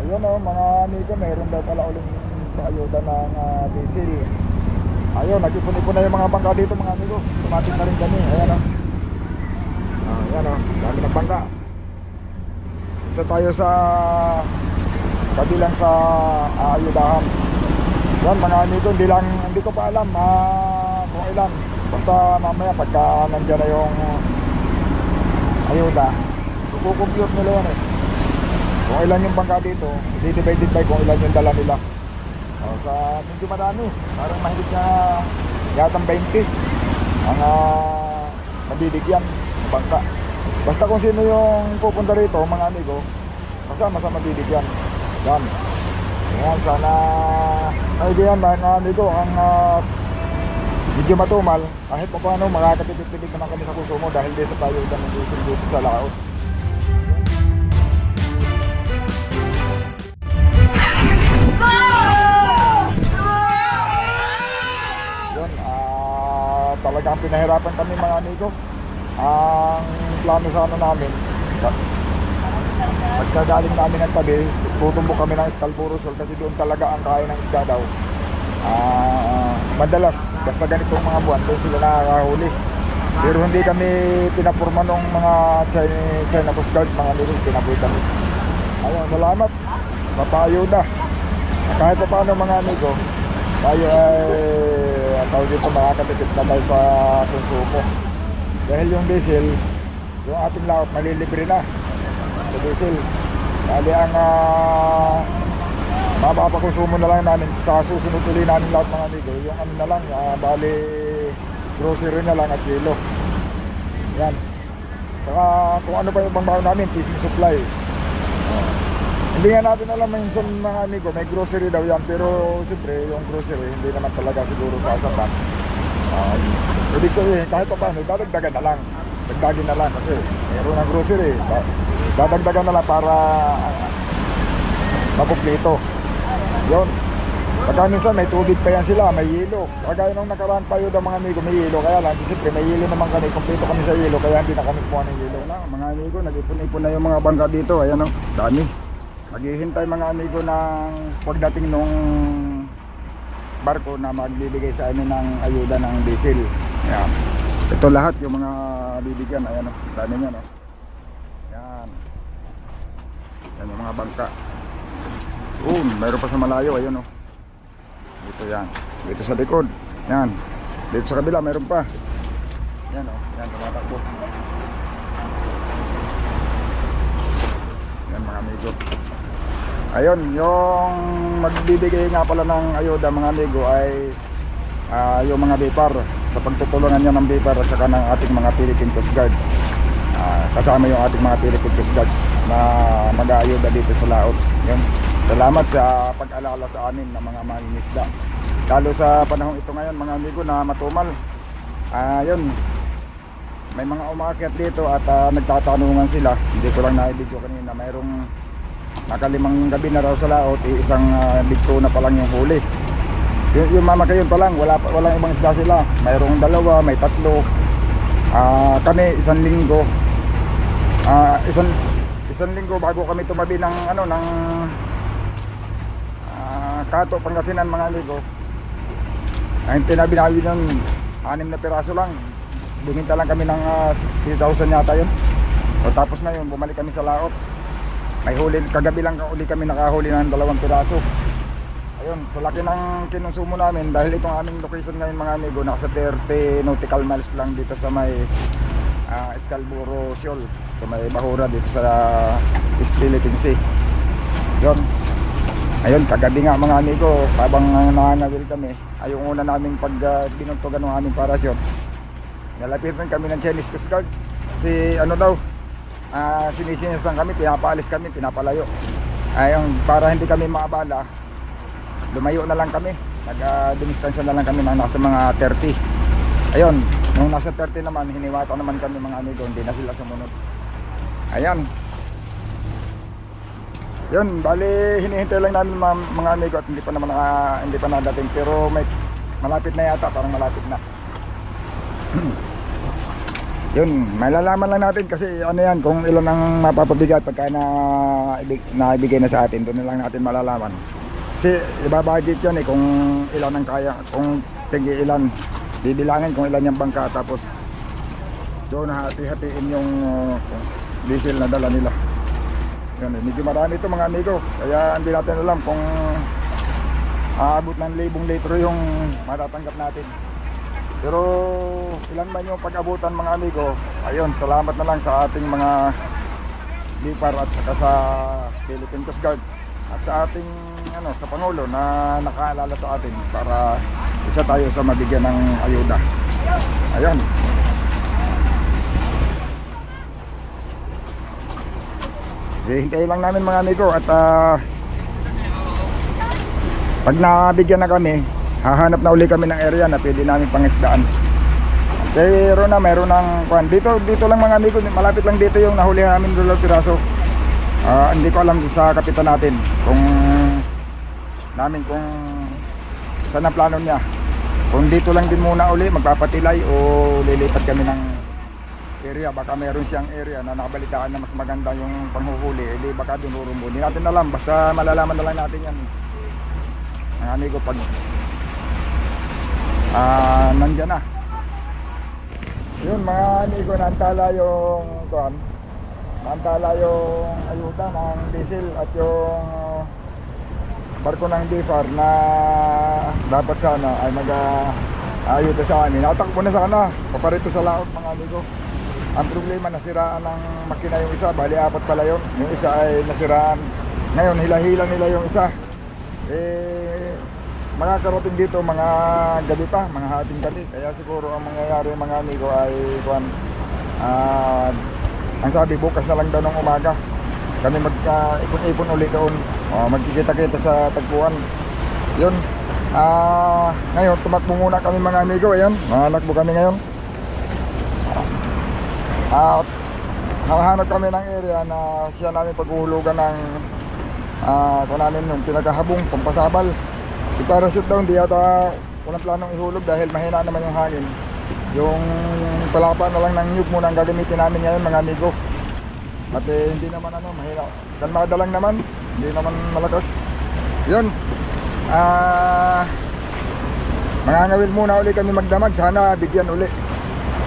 Ayun o mga amigo, mayroon daw pala uling paayuda ng diesel. Ayun, nag-ipon-ipon na yung mga bangka dito mga amigo. Tumating na rin kami, ayan o. Ayan o, dami ng bangka. Isa tayo sa kabilang sa aayudahan. Yan mga amigo, hindi ko pa alam kung ilan. Basta mamaya pagka nandyan na yung ayuda, kukumpute nila yan eh. Kung ilan yung bangka dito, divided by kung ilan yung dala nila. Sa medyo marami, parang mahigit na yatang 20 ang mabibigyan ng bangka. Basta kung sino yung pupunta rito mga amigo, kasama sa mabibigyan. Yan. Yan, sana naidiyan mga amigo ang medyo matumal. Kahit pa paano makakatipid-tipid naman kami sa konsumo dahil dito tayo dito sa laot. Yun, talagang pinahirapan kami mga amigo. Ang plano sana namin, pagkagaling namin ng tabi, tutumbok kami ng Scalpuro Shoal kasi doon talaga ang kain ng isda daw. Madalas, basta ganitong mga buwan, doon sila nakakahuli. Pero hindi kami pinapurma ng mga China Coast Guard, mga amigo, pinapoy kami. Ayun, salamat sa paayuda. Kahit pa paano mga amigo, tayo ay tawag dito makakatipid na tayo sa konsumo. Dahil yung diesel, yung ating laot malilibre na sa diesel. Dali ang mapapakonsumo na lang namin sa susunod ulit namin lahat mga amigo. Yung ano na lang, bali grocery na lang at kilo. Yan. Saka kung ano pa yung pangbaho namin, fishing supply. Hindi nga natin alam minsan mga amigo, may grocery daw yan. Pero siyempre yung grocery hindi naman talaga siguro kasapat. Ibig sabihin kahit pa paano, dadagdagan na lang. Dagdagin na lang kasi mayroon ng grocery. Dadagdagan na lang para makumpleto. Yun. Pagka minsan may tubig pa yan sila, may yelo. Kagaya nung nakaraan pa yun mga amigo, may yelo. Kaya lang, siyempre may yelo naman kami, kumpleto kami sa yelo. Kaya hindi na kami kuha ng yelo. Mga amigo, nag-ipon-ipon na yung mga bangka dito. Ayan o, dami. Maghihintay mga amigo ng pagdating nung barko na magbibigay sa amin ng ayuda ng diesel. Ayan. Ito lahat yung mga bibigyan. Ayan o, dami niya no. Yan. Yan yung mga bangka. Mayroon pa sa malayo. Ayan o. Dito yan. Dito sa likod. Yan. Dito sa kabila mayroon pa. Yan o. Yan tumatakbo. Yan mga amigo. Ayun, yung magbibigay nga pala ng ayuda mga amigo ay yung mga BIPAR sa pagtutulungan niya ng BIPAR at saka ng ating mga Philippine Coast Guard. Kasama yung ating mga Philippine Coast Guard na mag-aayuda dito sa laot. Yun. Salamat sa pag-alala sa amin ng mga mangingisda. Lalo sa panahon ito ngayon mga amigo na matumal. Yun. May mga umakyat dito at nagtatanungan sila. Hindi ko lang na-video kanina. Mayroong nakalimang gabi na raw sa laot, isang bigto na pa lang yung huli. Yung mama kayon pa lang, walang ibang isda sila. Mayroong dalawa, may tatlo. Kami isang linggo. Isang linggo bago kami tumabi ng ng Kato, Pangasinan mga amigo. Ang tinabi namin ng 6 na piraso lang. Buminta lang kami ng 60,000 yata yun. O tapos na yun, bumalik kami sa laot. May huli, kagabi lang uli kami nakahuli ng 2 piraso. Ayun, sa laki ng kinonsumo namin dahil itong aming location ngayon mga amigo, nasa 30 nautical miles lang dito sa may Scalpuro Shoal, sa may Bahura dito sa Philippine Sea. Yun. Ayun, kagabi nga mga amigo, habang nangangawil kami, ay yung una naming pag binuntogan ng aming parasyon, nalapitan kami ng Chinese Coast Guard. Si sinisinasan kami, pinapaalis kami, pinapalayo. Ayun, para hindi kami maabala, lumayo na lang kami. Nag-distansya na lang kami ng nasa mga 30. Ayun, nung nasa 30 naman, hiniwata naman kami mga amigo, hindi na sila sumunod. Ayan. Yun, bali hinihintay lang namin mga amigo at hindi pa nadating, pero may malapit na yata, parang malapit na. Yun, malalaman lang natin kasi ano yan, kung ilan ang mapapabigay pagka naibigay na sa atin, doon na lang natin malalaman. Kasi ibabudget yan kung ilan ang kaya, kung tigi ilan, bibilangin kung ilan yung bangka, tapos doon hati-hatiin yung diesel na dala nila. Yan, medyo marami ito mga amigo, kaya hindi natin alam kung aabot ng 1,000 litro yung matatanggap natin. Pero ilan man yung pag-abutan mga amigo, ayun, salamat na lang sa ating mga BIPAR at saka sa Philippine Coast Guard at sa ating sa Pangulo na nakaalala sa atin para isa tayo sa mabigyan ng ayuda. Ayun. Hintayin lang namin mga amigo at pag nabigyan na kami, hahanap na uli kami ng area na pwede namin pangisdaan. Pero na mayroon ng dito lang mga amigo, malapit lang dito yung nahuli namin 2 piraso. Hindi ko alam sa kapitan natin kung saan ang plano niya. Kung dito lang din muna uli magpapatilay o lilipat kami ng area, baka meron siyang area na nakabalitaan na mas maganda yung panghuhuli, hindi baka dinurumbo. Hindi natin alam, basta malalaman na lang natin yan mga amigo pag nandyan na. Yun mga amigo, naantala yung ayuda ng diesel at yung barko ng BIPAR na dapat sana ay mag-ayuda sa amin. Natakbo na sana paparito sa laot mga amigo. Ang problema, nasiraan ng makina yung isa, bali 4 pala yun. Yung isa ay nasiraan. Ngayon hila-hila nila yung isa. Makakarating dito mga gabi pa, mga hating gabi. Kaya siguro ang mangyayari mga amigo ay ang sabi bukas na lang daw ng umaga kami mag-ipon-ipon ulit doon. Magkikita-kita sa tagpuan. Yun. Ngayon tumakbo muna kami mga amigo. Ayan, nanakbo kami ngayon. Hahanap kami ng area na siya namin paghuhulugan ng kung namin yung pinaghahabong pampasabal. I-parachute daw, hindi yata walang planong ihulog dahil mahina naman yung hangin. Yung palapa na lang ng nyug muna ang gagamitin namin ngayon mga amigo. At hindi naman mahina, kalmada lang naman, hindi naman malakas. Yun, mangangawil muna uli kami magdamag, sana bigyan uli.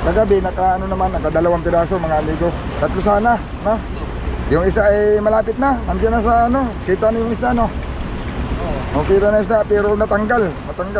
Kagabi naka 2 piraso mga amigo, 3 sana, no? Yung isa ay malapit na, nandiyan na sa kita na yung isa okay na isda pero natanggal,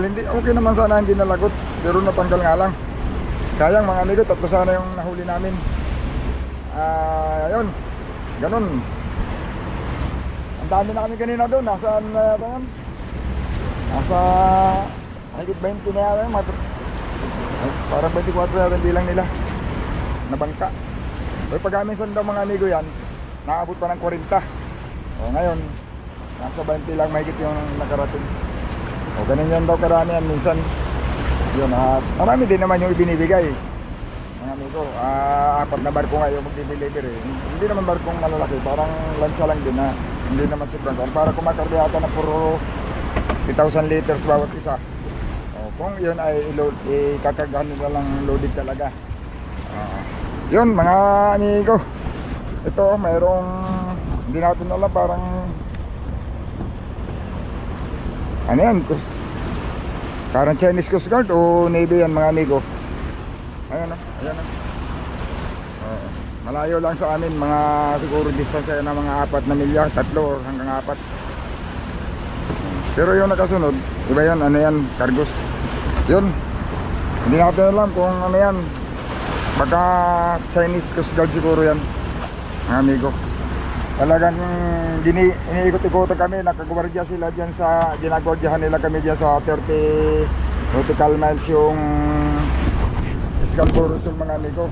hindi, okay naman sana hindi nalagot, pero natanggal nga lang. Sayang mga amigo, 3 sana yung nahuli namin. Ayun, ganun. Ang dami na kami kanina doon, nasaan ba yan? Nasa higit 20 na yan, parang 24 na bilang nila na bangka. Pag aminsan daw mga amigo yan, naabot pa ng 40. Ngayon nasa 20 lang mahigit yung nakarating. Ganun yan daw karami yan minsan. Yun, marami din naman yung ibinibigay mga amigo. 4 na barko nga yung magdi-deliver Hindi naman barkong malalaki, parang lancha lang din na hindi naman sobrang para kumakarga yata na puro 3,000 liters bawat isa. Kung yun ay ikakargahan nila lang loaded talaga. Yun mga amigo, ito mayroong hindi natin alam, parang ano yan, parang Chinese Coast Guard o Navy yan mga amigo. Ayan malayo lang sa amin, mga siguro distance na mga 4 na milya, 3 hanggang 4. Pero yung nakasunod iba yan, cargos. Yun, hindi natin alam kung ano yan, baka Chinese Coast Guard siguro yan mga amigo. Talagang iniikot-ikotan kami, nakagwardya sila dyan sa, ginagwardyahan nila kami dyan sa 30 nautical miles yung Excalibur mga amigo.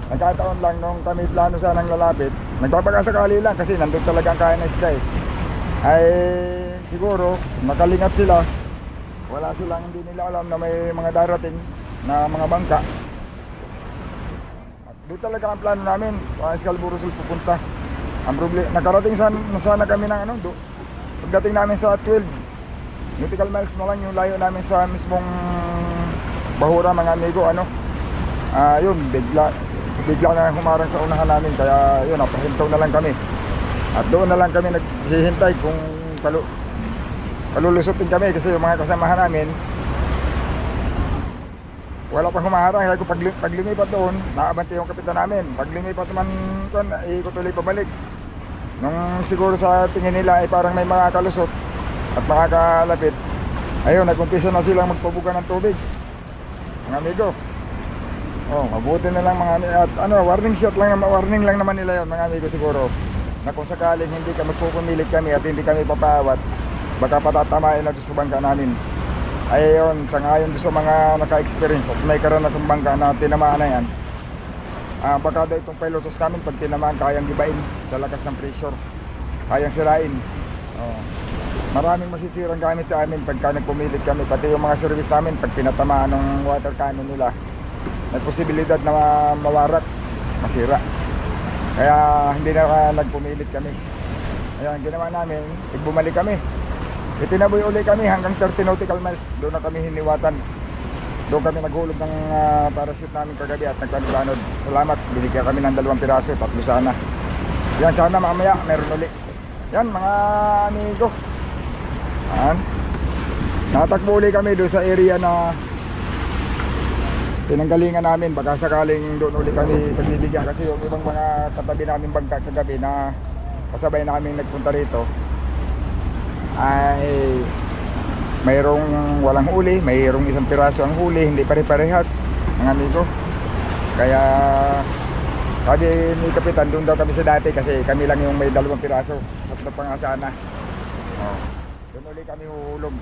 Nagkataon lang nung kami plano sanang lalapit, nagpapakasakali lang kasi nandun talaga ang kaya na isda ay siguro nakalingat sila, wala silang, hindi nila alam na may mga darating na mga bangka. At doon talaga ang plano namin, sa Excalibur pupunta. Ang problema, nakarating sana kami ng pagdating namin sa 12 nautical miles na lang yung layo namin sa mismong bahura mga amigo. Yun, bigla bigla na lang humarang sa unahan namin, kaya yun, napahinto na lang kami. At doon na lang kami naghihintay kung palulusutin kami, kasi yung mga kasamahan namin wala pang humaharang. Kaya pag lumipat doon, naabante yung kapitan namin. Pag lumipat naman, ikot ulit pabalik. Nung siguro sa tingin nila ay parang may mga kalusot at makakalapit, ayun, nag-umpisa na silang magpabuga ng tubig, mga amigo. Oh, mabuti na lang mga at ano, warning lang naman nila yon, mga amigo, siguro na kung sakaling hindi kami pupumilit kami at hindi kami papaawat, baka patatamain na sa bangka namin. Ayun, sangayon doon sa mga naka-experience at may karanasang bangka na tinamaan na yan, baka daw itong pilotos namin pag tinamaan kayang gibain sa lakas ng pressure, kayang sirain. Maraming masisirang gamit sa amin pagka nagpumilit kami, pati yung mga service namin pag pinatamaan ng water cannon nila, may posibilidad na mawarak, masira. Kaya hindi na nagpumilit kami. Ayan, ginawa namin, bumalik kami, itinaboy uli kami hanggang 30 nautical miles. Doon na kami hiniwatan. Doon kami naghulog ng parachute namin kagabi at nagpanod. Salamat, binigyan kami ng 2 piraso, 3 sana. Yan, sana mamaya meron uli. Yan mga amigo. Yan. Natakbo uli kami doon sa area na pinanggalingan namin. Baka sakaling doon uli kami pagbibigyan, kasi yung ibang mga katabi namin bangka kagabi na kasabay namin nagpunta rito ay mayroong walang huli, mayroong 1 piraso ang huli, hindi pare-parehas, mga amigo. Kaya sabi ni kapitan, doon daw kami sa dati kasi kami lang yung may 2 piraso, 3 pa nga sana. Doon ulit kami huhulog.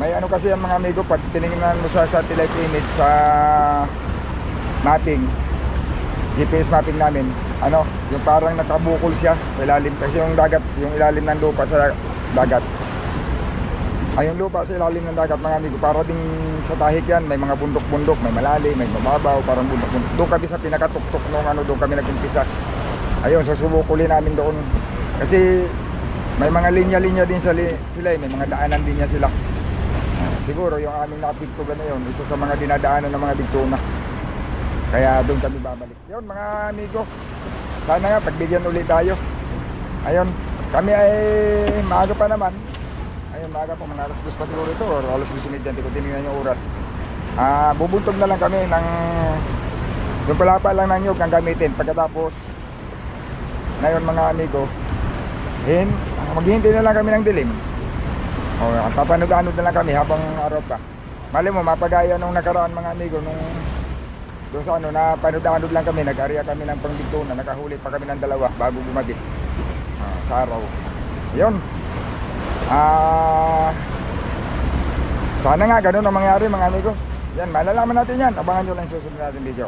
May ano kasi yan, mga amigo, pag tinignan mo sa satellite image sa mapping, GPS mapping namin, ano, yung parang nakabukol siya sa ilalim, kasi yung dagat, yung ilalim ng lupa sa dagat, ay yung lupa sa ilalim ng dagat, mga amigo, para ding sa tahik yan, may mga bundok-bundok, may malalim, may mababaw, parang bundok-bundok. Doon kami sa pinakatuktok nung ano, doon kami nag-umpisa. Ayun, susubukulin namin doon, kasi may mga linya-linya din sila, may mga daanan din niya sila. Siguro yung aming nakapigtugan na yun, isa sa mga dinadaanan ng mga bigtuna, kaya doon kami babalik. Yun mga amigo, sana nga pagbigyan ulit tayo. Ayun, kami ay maaga pa naman. Ayun, maaga pa, mga alas 2 pa siguro ito, or alas 2:30, hindi ko tinignan yung oras. Bubuntog na lang kami ng yung palapa lang ng nyug ang gamitin. Pagkatapos ngayon, mga amigo, maghihintay na lang kami ng dilim. Papanood-anood na lang kami habang araw pa. Mali mo, mapagaya nung nakaraan, mga amigo, nung doon sa ano, na panood-anood lang kami, nag-area kami ng pangbigtuna, nakahuli pa kami ng 2 bago bumagit sa araw. Yun, sana nga ganun ang mangyari, mga amigo. Yan, malalaman natin yan, abangan nyo lang yung susunod natin video.